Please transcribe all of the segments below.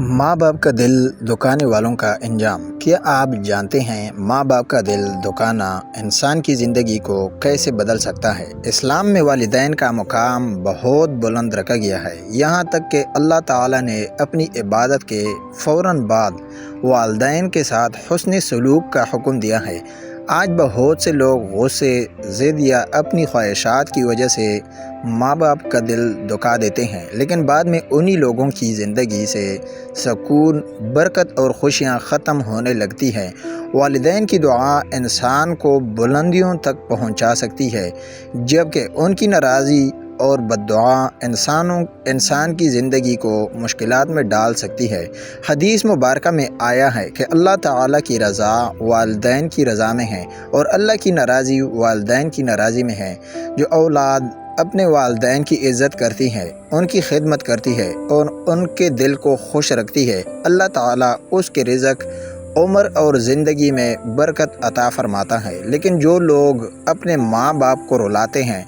माँ बाप का दिल दुखाने वालों का अंजाम। क्या आप जानते हैं माँ बाप का दिल दुखाना इंसान की ज़िंदगी को कैसे बदल सकता है। इस्लाम में वालिदैन का मुकाम बहुत बुलंद रखा गया है, यहाँ तक कि अल्लाह ताला ने अपनी इबादत के फ़ौरन बाद वालिदैन के साथ हुस्न सलूक का हुक्म दिया है। आज बहुत से लोग गुस्से, ज़िद या अपनी ख्वाहिशात की वजह से माँ बाप का दिल दुखा देते हैं, लेकिन बाद में उन्हीं लोगों की ज़िंदगी से सुकून, बरकत और खुशियाँ ख़त्म होने लगती हैं। वालिदैन की दुआ इंसान को बुलंदियों तक पहुँचा सकती है, जबकि उनकी नाराज़ी और बद्दुआ इंसान की ज़िंदगी को मुश्किलात में डाल सकती है। हदीस मुबारक में आया है कि अल्लाह ताला की रज़ा वालिदैन की रज़ा में है और अल्लाह की नाराज़ी वालिदैन की नाराज़ी में है। जो औलाद अपने वालिदैन की इज़्ज़त करती है, उनकी खिदमत करती है और उनके दिल को खुश रखती है, अल्लाह ताला उसके रिज़्क़, उम्र और ज़िंदगी में बरकत अता फरमाता है। लेकिन जो लोग अपने माँ बाप को रुलाते हैं,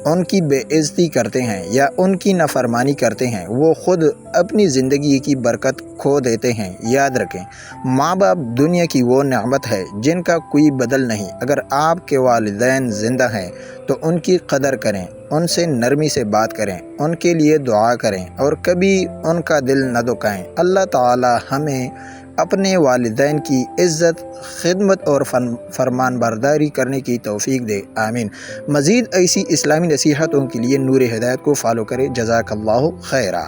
उनकी बेइज़्ज़ती करते हैं या उनकी नाफरमानी करते हैं, वो ख़ुद अपनी ज़िंदगी की बरकत खो देते हैं। याद रखें, माँ बाप दुनिया की वो नेमत है जिनका कोई बदल नहीं। अगर आपके वालिदैन ज़िंदा हैं तो उनकी कदर करें, उनसे नरमी से बात करें, उनके लिए दुआ करें और कभी उनका दिल न दुखाएं। अल्लाह ताला हमें अपने वालिदैन की इज़्ज़त, खिदमत और फरमानबरदारी करने की तौफ़ीक दे। आमीन। मज़ीद ऐसी इस्लामी नसीहतों के लिए नूर हिदायत को फॉलो करें। जज़ाकल्लाहु खैरा।